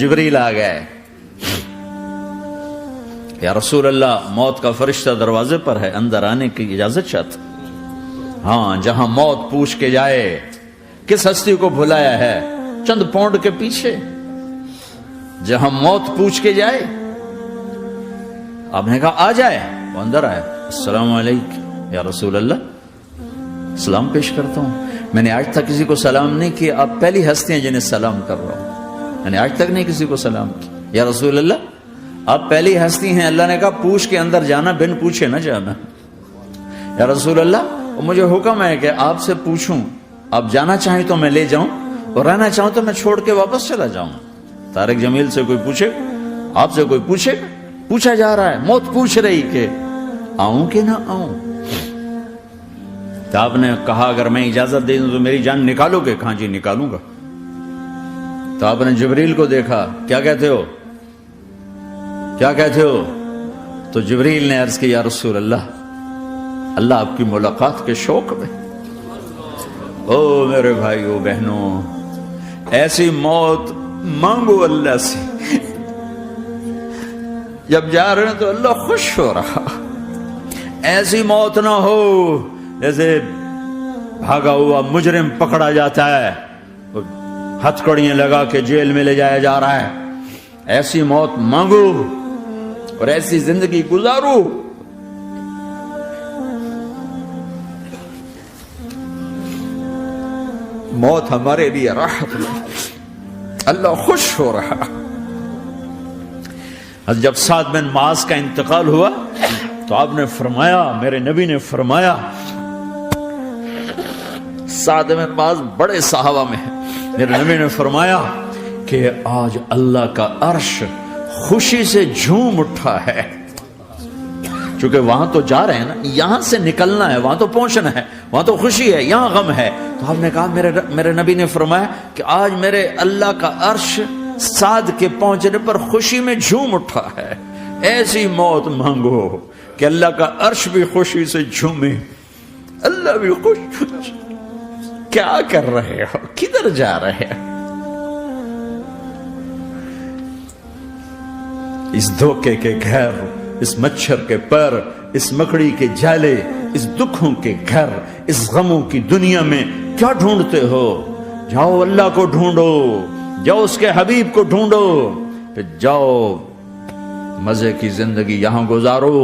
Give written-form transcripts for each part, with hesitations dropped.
جبریل آ گئے، یا رسول اللہ موت کا فرشتہ دروازے پر ہے، اندر آنے کی اجازت چاہتا۔ ہاں، جہاں موت پوچھ کے جائے کس ہستی کو بھلایا ہے، چند پونڈ کے پیچھے جہاں موت پوچھ کے جائے۔ آپ نے کہا آ جائے، وہ اندر آئے، السلام علیکم یا رسول اللہ، سلام پیش کرتا ہوں، میں نے آج تک کسی کو سلام نہیں کیا، آپ پہلی ہستی ہیں جنہیں سلام کر رہا ہوں، میں نے آج تک نہیں کسی کو سلام کیا، یا رسول اللہ آپ پہلی ہستی ہیں، اللہ نے کہا پوچھ کے اندر جانا، بن پوچھے نہ جانا۔ یا رسول اللہ مجھے حکم ہے کہ آپ سے پوچھوں، آپ جانا چاہیں تو میں لے جاؤں اور رہنا چاہوں تو میں چھوڑ کے واپس چلا جاؤں۔ طارق جمیل سے کوئی پوچھے، آپ سے کوئی پوچھے، پوچھا جا رہا ہے، موت پوچھ رہی کہ آؤں کہ نہ آؤں۔ تو آپ نے کہا اگر میں اجازت دے دوں تو میری جان نکالو گے؟ کہاں جی نکالوں گا۔ تو آپ نے جبریل کو دیکھا، کیا کہتے ہو، کیا کہتے ہو؟ تو جبریل نے عرض کی یا رسول اللہ، اللہ آپ کی ملاقات کے شوق میں۔ او میرے بھائیو بہنوں، ایسی موت مانگو اللہ سے، جب جا رہے ہیں تو اللہ خوش ہو رہا۔ ایسی موت نہ ہو جیسے بھاگا ہوا مجرم پکڑا جاتا ہے، ہتھکڑیاں لگا کے جیل میں لے جایا جا رہا ہے۔ ایسی موت مانگو اور ایسی زندگی گزارو۔ موت ہمارے لیے راحت ہے، اللہ خوش ہو رہا۔ جب سعد بن معاذ کا انتقال ہوا تو آپ نے فرمایا، میرے نبی نے فرمایا، سعد بن معاذ بڑے صحابہ میں ہے، میرے نبی نے فرمایا کہ آج اللہ کا عرش خوشی سے جھوم اٹھا ہے، چونکہ وہاں تو جا رہے ہیں نا، یہاں سے نکلنا ہے، وہاں تو پہنچنا ہے، وہاں تو خوشی ہے، یہاں غم ہے۔ تو آپ نے کہا، میرے نبی نے فرمایا کہ آج میرے اللہ کا عرش سعد کے پہنچنے پر خوشی میں جھوم اٹھا ہے۔ ایسی موت مانگو کہ اللہ کا عرش بھی خوشی سے جھومے، اللہ بھی خوش۔ کیا کر رہے ہو، کدھر جا رہے ہو؟ اس دھوکے کے گھر، اس مچھر کے پر، اس مکڑی کے جالے، اس دکھوں کے گھر، اس غموں کی دنیا میں کیا ڈھونڈتے ہو؟ جاؤ اللہ کو ڈھونڈو، جاؤ اس کے حبیب کو ڈھونڈو، پھر جاؤ مزے کی زندگی یہاں گزارو،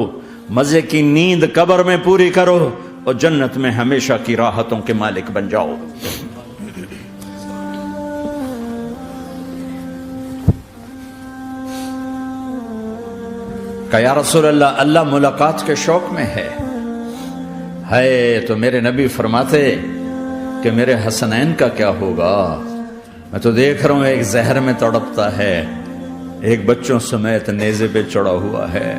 مزے کی نیند قبر میں پوری کرو اور جنت میں ہمیشہ کی راحتوں کے مالک بن جاؤ۔ کہ یا رسول اللہ، اللہ ملاقات کے شوق میں ہے۔ تو میرے نبی فرماتے کہ میرے حسنین کا کیا ہوگا؟ میں تو دیکھ رہا ہوں ایک زہر میں تڑپتا ہے، ایک بچوں سمیت نیزے پہ چڑھا ہوا ہے۔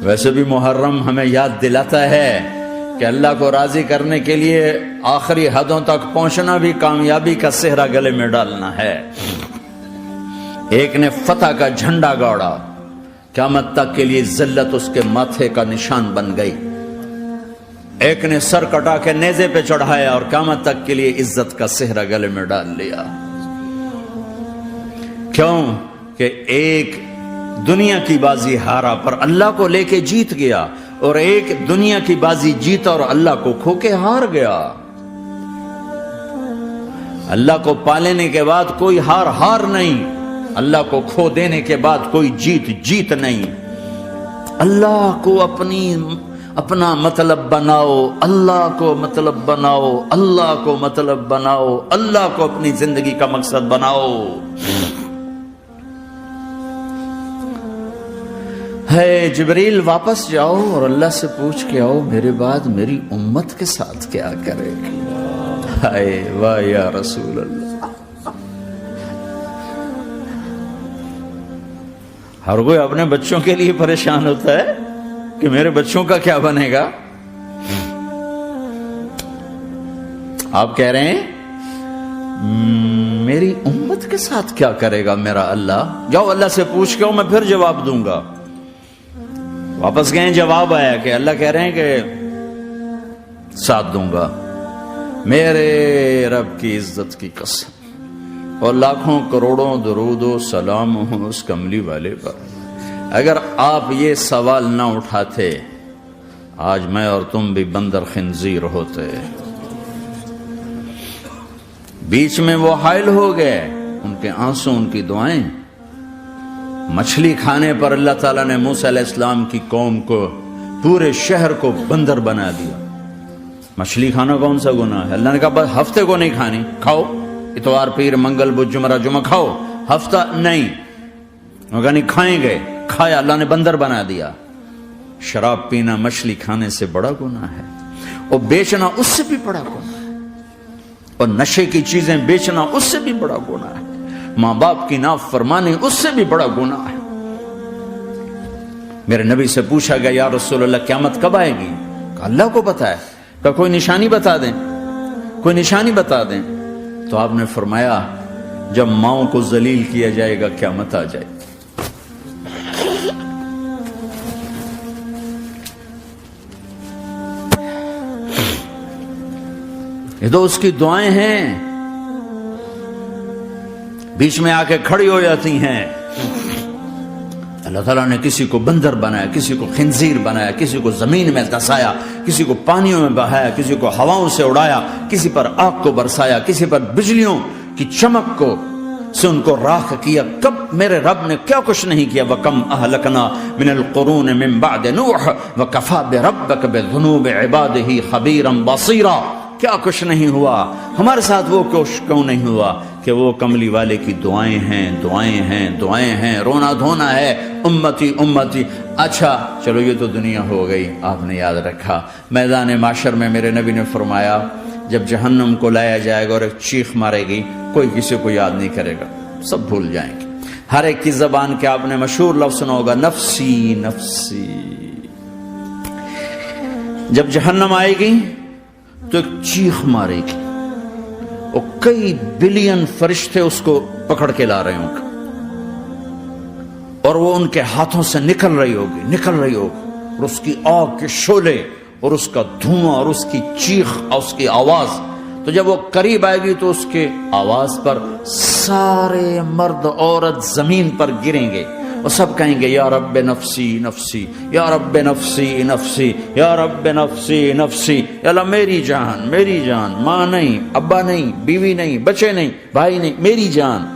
ویسے بھی محرم ہمیں یاد دلاتا ہے کہ اللہ کو راضی کرنے کے لیے آخری حدوں تک پہنچنا بھی کامیابی کا صحرا گلے میں ڈالنا ہے۔ ایک نے فتح کا جھنڈا گاڑا، قیامت تک کے لیے ذلت اس کے ماتھے کا نشان بن گئی۔ ایک نے سر کٹا کے نیزے پہ چڑھایا اور قیامت تک کے لیے عزت کا صحرا گلے میں ڈال لیا۔ کیوں کہ ایک دنیا کی بازی ہارا پر اللہ کو لے کے جیت گیا، اور ایک دنیا کی بازی جیتا اور اللہ کو کھو کے ہار گیا۔ اللہ کو پالینے کے بعد کوئی ہار نہیں، اللہ کو کھو دینے کے بعد کوئی جیت نہیں۔ اللہ کو اپنا مطلب بناؤ، اللہ کو مطلب بناؤ، اللہ کو مطلب بناؤ، اللہ کو اپنی زندگی کا مقصد بناؤ۔ جبریل واپس جاؤ اور اللہ سے پوچھ کے آؤ، میرے بعد میری امت کے ساتھ کیا کرے گا؟ واہ یا رسول اللہ۔ ہر کوئی اپنے بچوں کے لیے پریشان ہوتا ہے کہ میرے بچوں کا کیا بنے گا۔ آپ کہہ رہے ہیں میری امت کے ساتھ کیا کرے گا میرا اللہ؟ جاؤ اللہ سے پوچھ کے میں پھر جواب دوں گا۔ واپس گئے، جواب آیا کہ اللہ کہہ رہے ہیں کہ ساتھ دوں گا۔ میرے رب کی عزت کی قسم، اور لاکھوں کروڑوں درود و سلام ہوں اس کملی والے پر۔ اگر آپ یہ سوال نہ اٹھاتے آج میں اور تم بھی بندر خنزیر ہوتے۔ بیچ میں وہ حائل ہو گئے، ان کے آنسو، ان کی دعائیں۔ مچھلی کھانے پر اللہ تعالیٰ نے موسیٰ علیہ السلام کی قوم کو، پورے شہر کو بندر بنا دیا۔ مچھلی کھانا کون سا گناہ ہے؟ اللہ نے کہا بس ہفتے کو نہیں کھانی، کھاؤ، اتوار پیر منگل بدھ جمعہ جمعہ کھاؤ، ہفتہ نہیں۔ مگر نہیں کھائیں گے، کھایا، اللہ نے بندر بنا دیا۔ شراب پینا مچھلی کھانے سے بڑا گناہ ہے، اور بیچنا اس سے بھی بڑا گناہ ہے، اور نشے کی چیزیں بیچنا اس سے بھی بڑا گناہ ہے، ماں باپ کی نافرمانی اس سے بھی بڑا گناہ ہے۔ میرے نبی سے پوچھا گیا یا رسول اللہ قیامت کب آئے گی؟ کہا اللہ کو پتا ہے۔ کہا کوئی نشانی بتا دیں، کوئی نشانی بتا دیں۔ تو آپ نے فرمایا جب ماؤں کو ذلیل کیا جائے گا قیامت آ جائے گی۔ یہ تو اس کی دعائیں ہیں، بیچ میں آ کے کھڑی ہو جاتی ہیں۔ اللہ تعالیٰ نے کسی کو بندر بنایا، کسی کو خنزیر بنایا، کسی کو زمین میں دسایا، کسی کو پانیوں میں بہایا، کسی کو ہواؤں سے اڑایا، کسی پر آگ کو برسایا، کسی پر بجلیوں کی چمک کو سے ان کو راکھ کیا۔ کب میرے رب نے کیا کچھ نہیں کیا۔ وَكَمْ أَهْلَكْنَا مِنَ الْقُرُونِ مِن بَعْدِ نُوحٍ وَكَفَىٰ بِرَبِّكَ بِذُنُوبِ عِبَادِهِ خَبِيرًا بَصِيرًا۔ کیا کچھ نہیں ہوا ہمارے ساتھ، وہ کچھ کیوں نہیں ہوا کہ وہ کملی والے کی دعائیں ہیں، دعائیں ہیں، دعائیں ہیں، رونا دھونا ہے، امتی امتی۔ اچھا چلو یہ تو دنیا ہو گئی، آپ نے یاد رکھا۔ میدان معاشر میں میرے نبی نے فرمایا جب جہنم کو لایا جائے گا اور ایک چیخ مارے گی، کوئی کسی کو یاد نہیں کرے گا، سب بھول جائیں گے۔ ہر ایک کی زبان کے آپ نے مشہور لفظ سنا ہوگا، نفسی نفسی۔ جب جہنم آئے گی تو ایک چیخ مارے گی، اور کئی بلین فرشتے اس کو پکڑ کے لا رہے ہوں گے، اور وہ ان کے ہاتھوں سے نکل رہی ہوگی، اور اس کی آگ کے شعلے اور اس کا دھواں اور اس کی چیخ اور اس کی آواز۔ تو جب وہ قریب آئے گی تو اس کے آواز پر سارے مرد عورت زمین پر گریں گے، اور سب کہیں گے یا رب نفسی نفسی، یا رب نفسی نفسی، یا رب نفسی نفسی۔ یا اللہ میری جان، میری جان، ماں نہیں، ابا نہیں، بیوی نہیں، بچے نہیں، بھائی نہیں، میری جان۔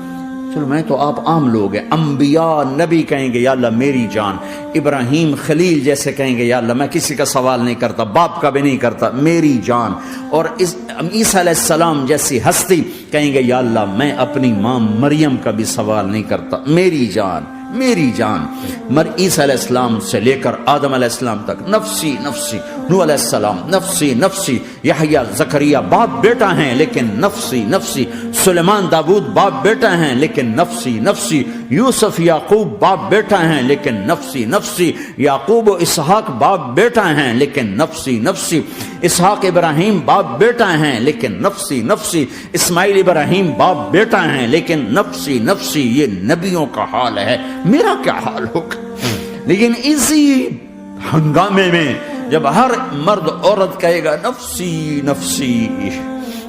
چلو میں تو آپ عام لوگ ہیں، انبیاء نبی کہیں گے یا اللہ میری جان، ابراہیم خلیل جیسے کہیں گے یا اللہ میں کسی کا سوال نہیں کرتا، باپ کا بھی نہیں کرتا، میری جان۔ اور عیسیٰ علیہ السلام جیسی ہستی کہیں گے یا اللہ میں اپنی ماں مریم کا بھی سوال نہیں کرتا، میری جان، میری جان۔ عیسیٰ علیہ السلام سے لے کر آدم علیہ السلام تک نفسی نفسی، نوح علیہ السلام نفسی نفسی، یحییٰ زکریا باپ بیٹا ہیں لیکن نفسی نفسی، سلیمان داؤد باپ بیٹا ہیں لیکن نفسی نفسی، یوسف یعقوب باپ بیٹا ہیں لیکن نفسی نفسی، یعقوب و اسحاق باپ بیٹا ہیں لیکن نفسی نفسی، اسحاق ابراہیم باپ بیٹا ہیں لیکن نفسی نفسی، اسماعیل ابراہیم باپ بیٹا ہیں لیکن نفسی نفسی۔ یہ نبیوں کا حال ہے، میرا کیا حال ہوگا؟ لیکن اسی ہنگامے میں جب ہر مرد عورت کہے گا نفسی نفسی،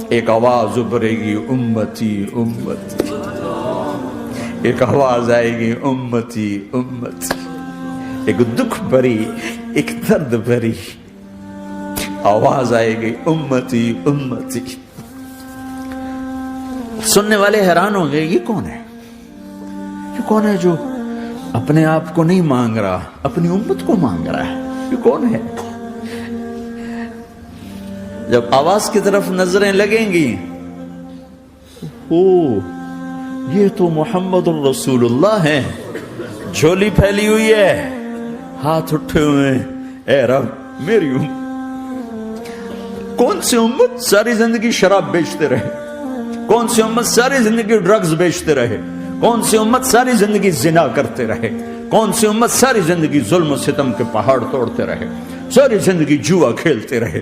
ایک آواز ابھرے گی امتی امتی، ایک آواز آئے گی امتی امتی، ایک دکھ بھری، ایک درد بھری آواز آئے گی امتی امتی۔ سننے والے حیران ہوں گے یہ کون ہے، یہ کون ہے جو اپنے آپ کو نہیں مانگ رہا، اپنی امت کو مانگ رہا ہے، یہ کون ہے؟ جب آواز کی طرف نظریں لگیں گی، او یہ تو محمد الرسول اللہ ہے، جھولی پھیلی ہوئی ہے، ہاتھ اٹھے ہوئے ہیں، اے رب میری امت۔ کون سی امت ساری زندگی شراب بیچتے رہے، کون سی امت ساری زندگی ڈرگز بیچتے رہے، کون سی امت ساری زندگی زنا کرتے رہے، کون سی امت ساری زندگی ظلم و ستم کے پہاڑ توڑتے رہے، ساری زندگی جوا کھیلتے رہے۔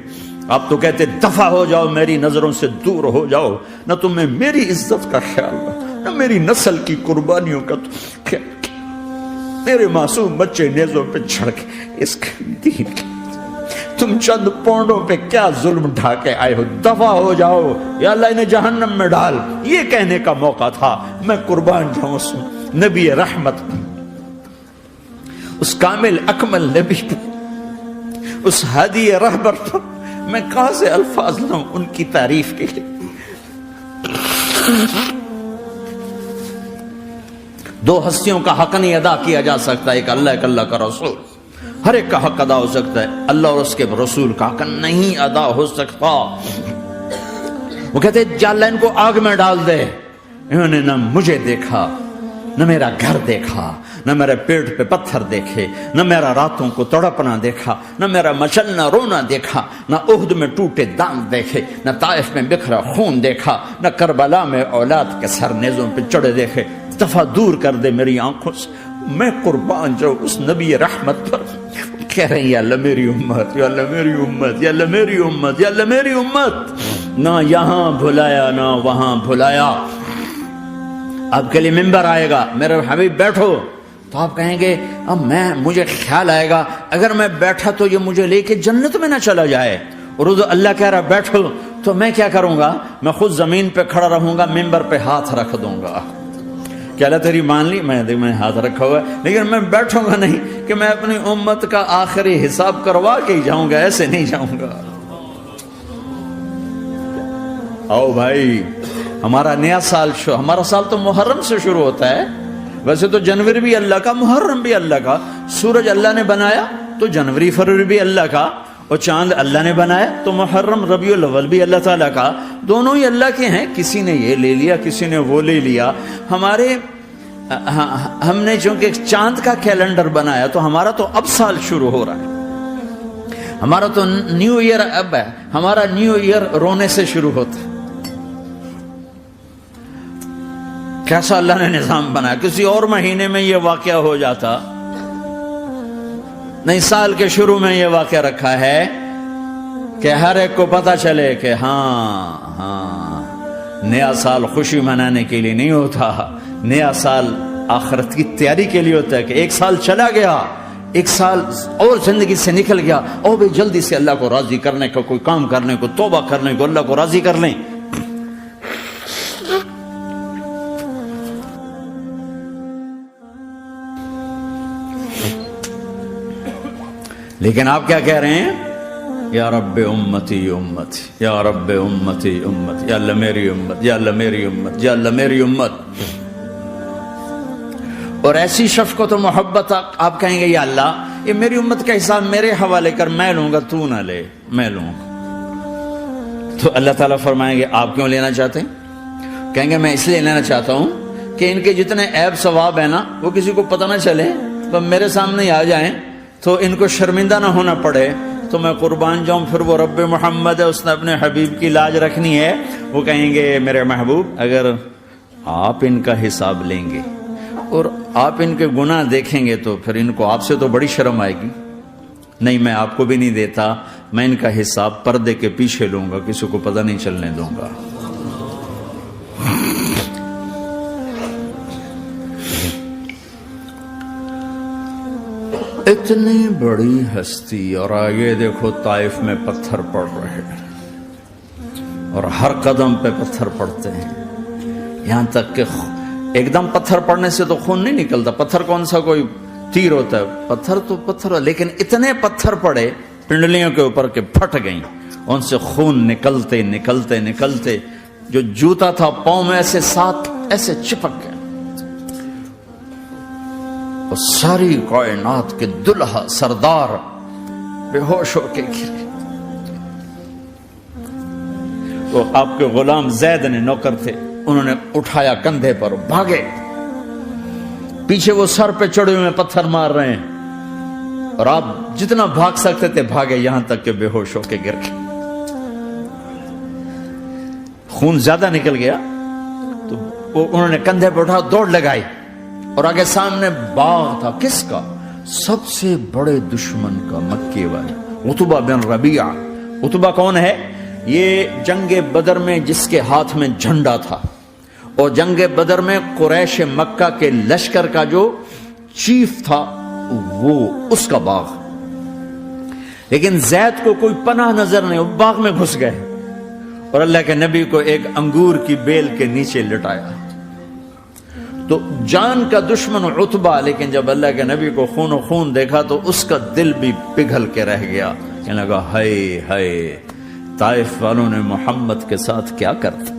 آپ تو کہتے دفع ہو جاؤ، میری نظروں سے دور ہو جاؤ، نہ تمہیں میری عزت کا خیال نہ میری نسل کی قربانیوں کا خیال، میرے معصوم بچے نیزوں پہ چڑھ کے اس کے دین کے تم چند پونڈوں پہ کیا ظلم ڈھا کے آئے ہو، دفع ہو جاؤ یا اللہ انہیں جہنم میں ڈال، یہ کہنے کا موقع تھا۔ میں قربان جاؤں اس نبی رحمت، اس کامل اکمل نبی پر، اس ہادی رہبر پر میں کہاں سے الفاظ لوں ان کی تعریف کے لیے۔ دو ہستیوں کا حق نہیں ادا کیا جا سکتا، ایک اللہ، ایک اللہ کا رسول۔ ہر ایک کا حق ادا ہو سکتا ہے، اللہ اور اس کے رسول کا حق نہیں ادا ہو سکتا۔ وہ کہتے جا اللہ ان کو آگ میں ڈال دے۔ انہوں نے نہ مجھے دیکھا، نہ میرا گھر دیکھا، نہ میرے پیٹ پہ پتھر دیکھے، نہ میرا راتوں کو تڑپنا دیکھا، نہ میرا مچلنا رونا دیکھا، نہ احد میں ٹوٹے دانت دیکھے، نہ طائف میں بکھرا خون دیکھا، نہ کربلا میں اولاد کے سر نیزوں پہ چڑھے دیکھے۔ دفعہ دور کر دے میری آنکھوں سے۔ میں قربان جاؤں اس نبی رحمت پر۔ کہہ رہے ہیں یا اللہ میری امت، یا اللہ میری امت، یا اللہ میری امت، یا اللہ میری امت۔ نہ یہاں بھلایا نہ وہاں بھلایا۔ آپ کے لیے ممبر آئے گا، میرے حبیب بیٹھو، تو آپ کہیں گے اب مجھے خیال آئے گا اگر میں بیٹھا تو یہ مجھے لے کے جنت میں نہ چلا جائے، اور اللہ کہہ رہا بیٹھو تو میں کیا کروں گا؟ میں خود زمین پہ کھڑا رہوں گا، ممبر پہ ہاتھ رکھ دوں گا کہ اللہ تیری مان لی، میں ہاتھ رکھا ہوا ہے، لیکن میں بیٹھوں گا نہیں کہ میں اپنی امت کا آخری حساب کروا کے ہی جاؤں گا، ایسے نہیں جاؤں گا۔ آؤ بھائی، ہمارا نیا سال ہمارا سال تو محرم سے شروع ہوتا ہے۔ ویسے تو جنوری بھی اللہ کا، محرم بھی اللہ کا، سورج اللہ نے بنایا تو جنوری فروری بھی اللہ کا، اور چاند اللہ نے بنایا تو محرم ربیع الاول بھی اللہ تعالیٰ کا، دونوں ہی اللہ کے ہیں۔ کسی نے یہ لے لیا، کسی نے وہ لے لیا۔ ہم نے چونکہ چاند کا کیلنڈر بنایا تو ہمارا تو اب سال شروع ہو رہا ہے، ہمارا تو نیو ایئر اب ہے، ہمارا نیو ایئر رونے سے شروع ہوتا ہے۔ کیسا اللہ نے نظام بنایا، کسی اور مہینے میں یہ واقعہ ہو جاتا، نہیں سال کے شروع میں یہ واقعہ رکھا ہے کہ ہر ایک کو پتا چلے کہ ہاں نیا سال خوشی منانے کے لیے نہیں ہوتا، نیا سال آخرت کی تیاری کے لیے ہوتا ہے کہ ایک سال چلا گیا، ایک سال اور زندگی سے نکل گیا، اور بھی جلدی سے اللہ کو راضی کرنے کا کوئی کام کرنے کو، توبہ کرنے کو، اللہ کو راضی کر لیں۔ لیکن آپ کیا کہہ رہے ہیں؟ یا رب امتی امت، یا رب امتی امت، یا اللہ میری امت، یا اللہ میری امت، یا اللہ میری امت۔ اور ایسی شفقت و محبت آپ کہیں گے یا اللہ یہ میری امت کا حساب میرے حوالے کر، میں لوں گا، تو نہ لے، میں لوں گا۔ تو اللہ تعالیٰ فرمائیں گے آپ کیوں لینا چاہتے ہیں؟ کہیں گے میں اس لیے لینا چاہتا ہوں کہ ان کے جتنے عیب ثواب ہیں نا وہ کسی کو پتہ نہ چلے، تو میرے سامنے آ جائیں تو ان کو شرمندہ نہ ہونا پڑے، تو میں قربان جاؤں۔ پھر وہ رب محمد ہے، اس نے اپنے حبیب کی لاج رکھنی ہے، وہ کہیں گے میرے محبوب اگر آپ ان کا حساب لیں گے اور آپ ان کے گناہ دیکھیں گے تو پھر ان کو آپ سے تو بڑی شرم آئے گی، نہیں میں آپ کو بھی نہیں دیتا، میں ان کا حساب پردے کے پیچھے لوں گا، کسی کو پتہ نہیں چلنے دوں گا۔ اتنی بڑی ہستی، اور آگے دیکھو طائف میں پتھر پڑ رہے ہیں، اور ہر قدم پہ پتھر پڑتے ہیں، یہاں تک کہ ایک دم پتھر پڑنے سے تو خون نہیں نکلتا، پتھر کون سا کوئی تیر ہوتا ہے، پتھر تو پتھر، لیکن اتنے پتھر پڑے پنڈلیوں کے اوپر کے پھٹ گئیں، ان سے خون نکلتے نکلتے نکلتے جو جوتا تھا پاؤں میں ایسے ساتھ ایسے چپک گئے، اور ساری کائنات کے دلہا سردار بے ہوش ہو کے گرے۔ وہ آپ کے غلام زید نے نوکر تھے، انہوں نے اٹھایا کندھے پر، بھاگے، پیچھے وہ سر پہ چڑھے ہوئے پتھر مار رہے ہیں، اور آپ جتنا بھاگ سکتے تھے بھاگے، یہاں تک کہ بے ہوش ہو کے گر گئے۔ خون زیادہ نکل گیا تو انہوں نے کندھے پہ اٹھا، دوڑ لگائی، اور آگے سامنے باغ تھا، کس کا؟ سب سے بڑے دشمن کا، مکے والے عتبہ بن ربیعہ۔ عتبہ کون ہے؟ یہ جنگ بدر میں جس کے ہاتھ میں جھنڈا تھا، اور جنگ بدر میں قریش مکہ کے لشکر کا جو چیف تھا وہ، اس کا باغ۔ لیکن زید کو کوئی پناہ نظر نہیں، وہ باغ میں گھس گئے اور اللہ کے نبی کو ایک انگور کی بیل کے نیچے لٹایا. تو جان کا دشمن عتبہ، لیکن جب اللہ کے نبی کو خون و خون دیکھا تو اس کا دل بھی پگھل کے رہ گیا. کہنے لگا ہائے ہائے، طائف والوں نے محمد کے ساتھ کیا کرتا.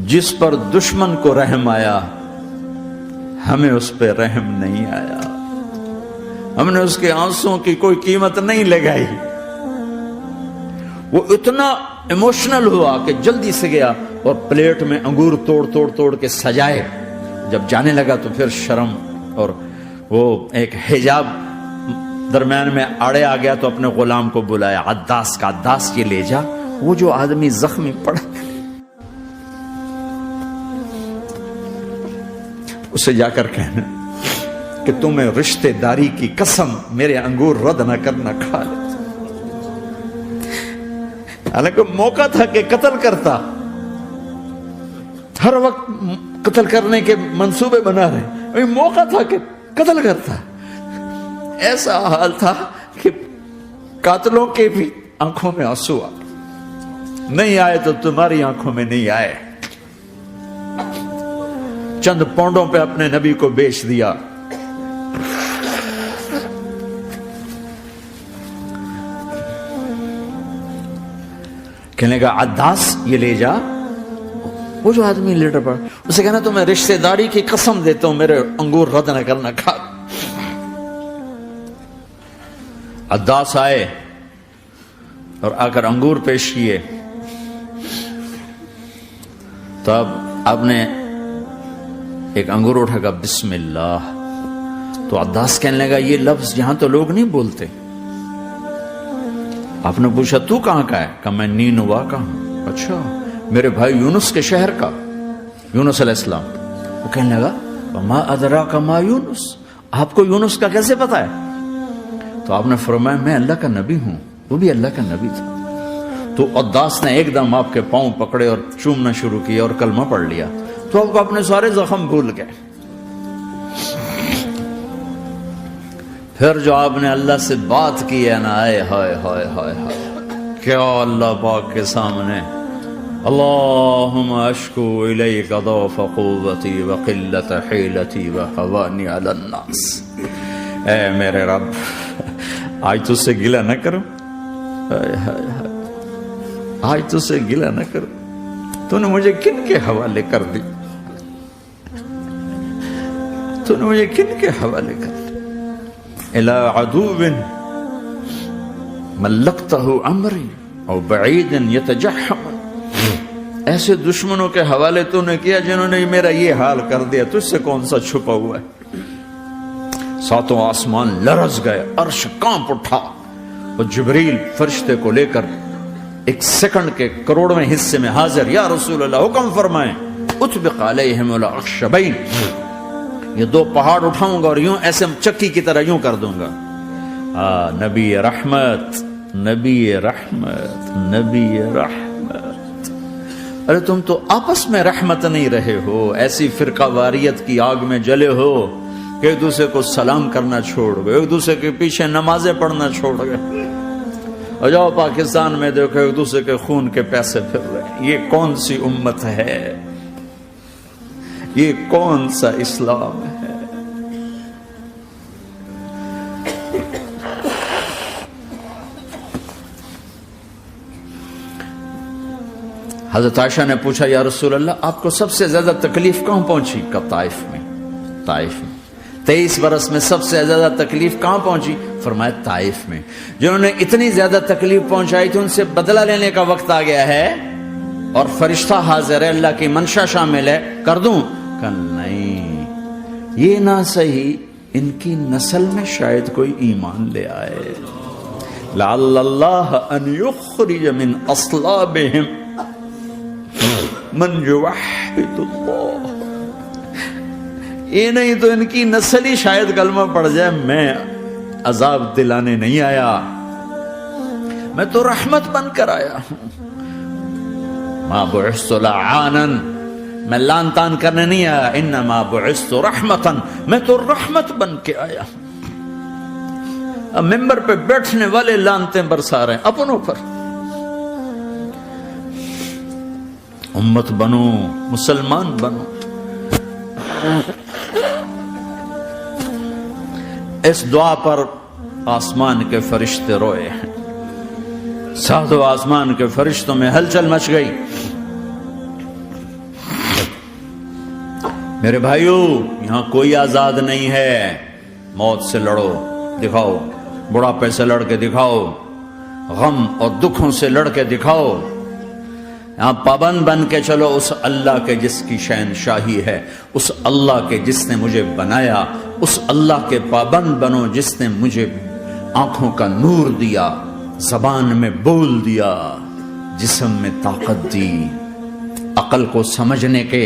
جس پر دشمن کو رحم آیا ہمیں اس پہ رحم نہیں آیا، ہم نے اس کے آنسوں کی کوئی قیمت نہیں لگائی. وہ اتنا ایموشنل ہوا کہ جلدی سے گیا اور پلیٹ میں انگور توڑ کے سجائے. جب جانے لگا تو پھر شرم اور وہ ایک حجاب درمیان میں آڑے آ گیا تو اپنے غلام کو بلایا، عداس کا، عداس یہ لے جا وہ جو آدمی زخمی پڑا اسے جا کر کہنا کہ تمہیں رشتہ داری کی قسم میرے انگور رد نہ کرنا، کھا لے. حالانکہ موقع تھا کہ قتل کرتا، ہر وقت قتل کرنے کے منصوبے بنا رہے، موقع تھا کہ قتل کرتا. ایسا حال تھا کہ قاتلوں کے بھی آنکھوں میں آنسو آ نہیں آئے تو تمہاری آنکھوں میں نہیں آئے. چند پونڈوں پہ اپنے نبی کو بیچ دیا. کہنے کا عداس یہ لے جا، وہ جو آدمی لیٹر پڑا اسے کہنا تو میں رشتہ داری کی قسم دیتا ہوں میرے انگور رد نہ کرنا، کھا. عداس آئے اور آ کر انگور پیش کیے. تو اب آپ نے ایک انگور اٹھا کر بسم اللہ. تو عداس کہنے لگا یہ لفظ یہاں تو لوگ نہیں بولتے. آپ نے پوچھا تو کہاں کا ہے؟ کہا میں نینوا کا ہوں. اچھا، میرے بھائی یونس کے شہر کا، یونس علیہ السلام. وہ کہنے لگا وما ادراک ما یونس، آپ کو یونس کا کیسے پتا ہے؟ تو آپ نے فرمایا میں اللہ کا نبی ہوں، وہ بھی اللہ کا نبی تھا. تو عداس نے ایک دم آپ کے پاؤں پکڑے اور چومنا شروع کیا اور کلمہ پڑھ لیا. تو آپ کو اپنے سارے زخم بھول گئے. پھر جو آپ نے اللہ سے بات کی ہے نا، آئے ہائے ہائے ہائے ہائے، کیا اللہ پاک کے سامنے اللہم اشکو الیک ضعف قوتی وقلت حیلتی وحوانی علی الناس. اے میرے رب آج تجھ سے گلہ نہ کروں، آج تجھ سے گلہ نہ کروں. تو نے مجھے کن کے حوالے کر دی، تو نے مجھے کن کے حوالے کر دی. الى عدو ملکتہ عمری او بعید یتجحم، ایسے دشمنوں کے حوالے تو نے کیا جنہوں نے میرا یہ حال کر دیا، تجھ سے کون سا چھپا ہوا ہے. ساتوں آسمان لرز گئے، عرش کانپ اٹھا اور جبریل فرشتے کو لے کر ایک سیکنڈ کے کروڑویں حصے میں حاضر. یا رسول اللہ حکم فرمائیں اطبق علیہم الاخشبین، یہ دو پہاڑ اٹھاؤں گا اور یوں ایسے چکی کی طرح یوں کر دوں گا. نبی رحمت، نبی رحمت، نبی رحمت. ارے تم تو آپس میں رحمت نہیں رہے ہو، ایسی فرقہ واریت کی آگ میں جلے ہو کہ ایک دوسرے کو سلام کرنا چھوڑ گئے، ایک دوسرے کے پیچھے نمازیں پڑھنا چھوڑ گئے. اور جاؤ پاکستان میں دیکھو ایک دوسرے کے خون کے پیسے پھر رہے. یہ کون سی امت ہے؟ یہ کون سا اسلام ہے؟ حضرت عائشہ نے پوچھا یا رسول اللہ آپ کو سب سے زیادہ تکلیف کہاں پہنچی؟ کہا طائف میں. طائف میں 23 برس میں سب سے زیادہ تکلیف کہاں پہنچی؟ فرمایا طائف میں. جنہوں نے اتنی زیادہ تکلیف پہنچائی تھی ان سے بدلہ لینے کا وقت آ گیا ہے اور فرشتہ حاضر ہے، اللہ کی منشا شامل ہے، کر دوں؟ کہ نہیں، یہ نہ صحیح، ان کی نسل میں شاید کوئی ایمان لے آئے. لعل اللہ ان یخرج من اصلابہم من یوحد اللہ. یہ نہیں تو ان کی نسل ہی شاید کلمہ پڑ جائے. میں عذاب دلانے نہیں آیا، میں تو رحمت بن کر آیا ہوں. ما بعثت لعانا، میں لان تان کرنے نہیں آیا. انما بعثت رحمتا، میں تو رحمت بن کے آیا. اب ممبر پہ بیٹھنے والے لانتیں برسا رہے ہیں اپنوں پر. امت بنو، مسلمان بنو. اس دعا پر آسمان کے فرشتے روئے ہیں. ساتوں آسمان کے فرشتوں میں ہلچل مچ گئی. میرے بھائیو، یہاں کوئی آزاد نہیں ہے. موت سے لڑو، دکھاؤ. بڑھاپے سے لڑ کے دکھاؤ. غم اور دکھوں سے لڑ کے دکھاؤ. یہاں پابند بن کے چلو اس اللہ کے جس کی شہنشاہی ہے، اس اللہ کے جس نے مجھے بنایا. اس اللہ کے پابند بنو جس نے مجھے آنکھوں کا نور دیا، زبان میں بول دیا، جسم میں طاقت دی، عقل کو سمجھنے کے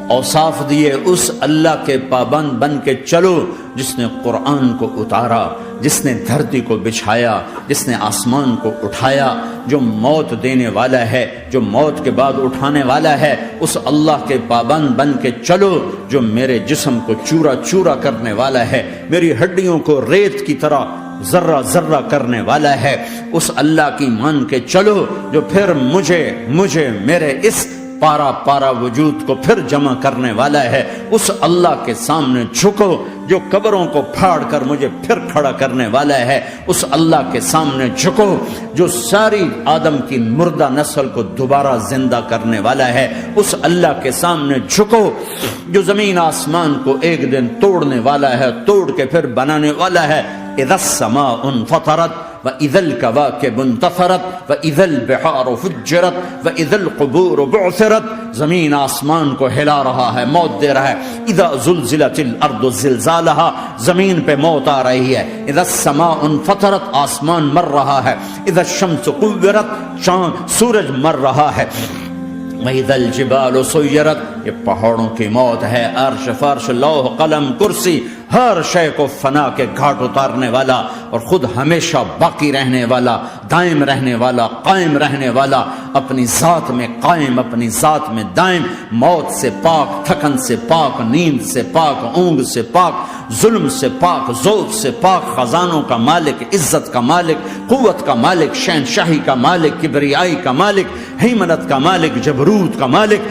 اوصاف دیے. اس اللہ کے پابند بن کے چلو جس نے قرآن کو اتارا، جس نے دھرتی کو بچھایا، جس نے آسمان کو اٹھایا، جو موت دینے والا ہے، جو موت کے بعد اٹھانے والا ہے. اس اللہ کے پابند بن کے چلو جو میرے جسم کو چورا چورا کرنے والا ہے، میری ہڈیوں کو ریت کی طرح ذرہ ذرہ کرنے والا ہے. اس اللہ کی مان کے چلو جو پھر مجھے میرے اس پارا پارا وجود کو پھر جمع کرنے والا ہے. اس اللہ کے سامنے جھکو جو قبروں کو پھاڑ کر مجھے پھر کھڑا کرنے والا ہے. اس اللہ کے سامنے جھکو جو ساری آدم کی مردہ نسل کو دوبارہ زندہ کرنے والا ہے. اس اللہ کے سامنے جھکو جو زمین آسمان کو ایک دن توڑنے والا ہے، توڑ کے پھر بنانے والا ہے. اذا السماء انفطرت وَإِذَا الْكَوَاكِبُ انتَثَرَتْ وَإِذَا الْبِحَارُ فُجِّرَتْ وَإِذَا الْقُبُورُ بُعْثِرَتْ. زمین آسمان کو ہلا رہا ہے، موت دے رہا ہے. اِذَا زُلْزِلَتِ الْأَرْضُ زِلْزَالَهَا، زمین پہ موت آ رہی ہے. اِذَا السَّمَاءُ انفطرت، آسمان مر رہا ہے. اِذَا الشَّمْسُ كُوِّرَتْ، سورج مر رہا ہے. وَإِذَا الْجِبَالُ سُيِّرَتْ، یہ پہاڑوں کی موت ہے. عرش فرش لوح قلم کرسی ہر شے کو فنا کے گھاٹ اتارنے والا اور خود ہمیشہ باقی رہنے والا، دائم رہنے والا، قائم رہنے والا، اپنی ذات میں قائم، اپنی ذات میں دائم، موت سے پاک، تھکن سے پاک، نیند سے پاک، اونگ سے پاک، ظلم سے پاک، ذوق سے پاک، خزانوں کا مالک، عزت کا مالک، قوت کا مالک، شہنشاہی کا مالک، کبریائی کا مالک، ہیمنت کا مالک، جبروت کا مالک،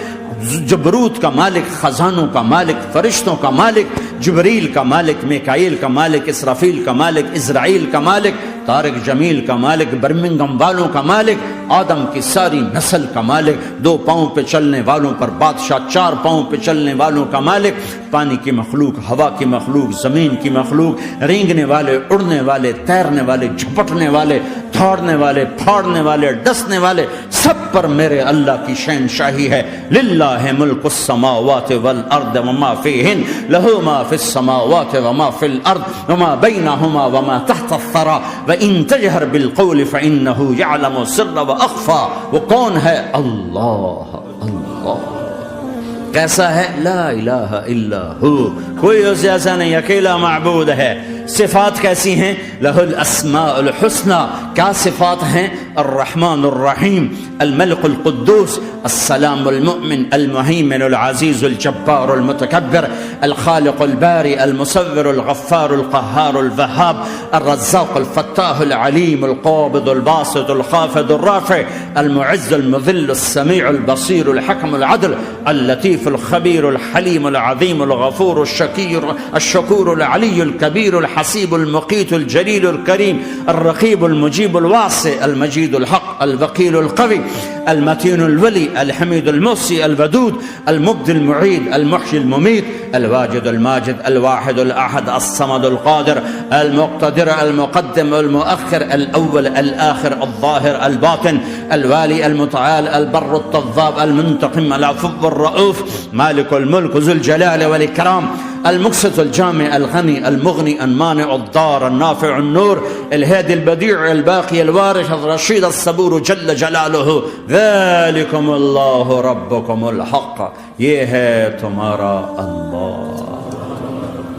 جبروت کا مالک، خزانوں کا مالک، فرشتوں کا مالک، جبریل کا مالک، میکائیل کا مالک، اسرافیل کا مالک، اسرائیل کا مالک، طارق جمیل کا مالک، برمنگم والوں کا مالک، آدم کی ساری نسل کا مالک، 2 پاؤں پہ چلنے والوں پر بادشاہ، 4 پاؤں پہ چلنے والوں کا مالک، پانی کی مخلوق، ہوا کی مخلوق، زمین کی مخلوق، رینگنے والے، اڑنے والے، تیرنے والے، جھپٹنے والے، دھاڑنے والے، پھاڑنے والے، ڈسنے والے، سب پر میرے اللہ کی شہنشاہی ہے. للہ ملک السماوات والارض وما فیہن، لہ ما فی السماوات وما فی الارض وما بینہما وما تحت الثری وَإِن تَجْهَرْ بِالْقَوْلِ فَإِنَّهُ يَعْلَمُ السِّرَّ وَأَخْفَى. وہ کون ہے؟ اللہ. اللہ کیسا ہے؟ لا الہ الا ہو، کوئی اس جیسا نہیں، اکیلا معبود ہے. صفات کیسی ہیں؟ لہ الاسماء الحسنى. کیا صفات ہیں؟ الرحمن الرحیم، الملک القدوس، السلام المؤمن، المہیمن العزیز الجبار المتکبر، الخالق الباری المصور الغفار القہار الوہاب، الرزاق الفتاح العلیم القابض الباسط الخافض الرافع، المعز المذل السمیع البصیر الحکم العدل، اللطیف الخبیر الحلیم العظیم الغفور الشکور العلی الکبیر الحسیب المقیت الجلیل الکریم، الرقیب المجیب الواسع، المجید الحق، الوکیل القوی، المتین الولی، الحمید المحصی، الودود، المبدی المعید، المحیی الممیت، الواجد الماجد، الواحد الاحد، الصمد القادر، المقتدر، المقدم، المؤخر، الاول، الاخر، الظاهر، الباطن، الوالي، المتعال، البر، التضاب، المنتقم، العفو، الرؤوف، مالك الملك، ذو الجلال والإكرام، المقسط، الجامع، الغني، المغني، المانع، الضار، النافع، النور، الهادي، البديع، الباقي، الوارث، الرشيد، الصبور جل جلاله. ذلكم الله ربكم الحق، یہ ہے تمہارا اللہ.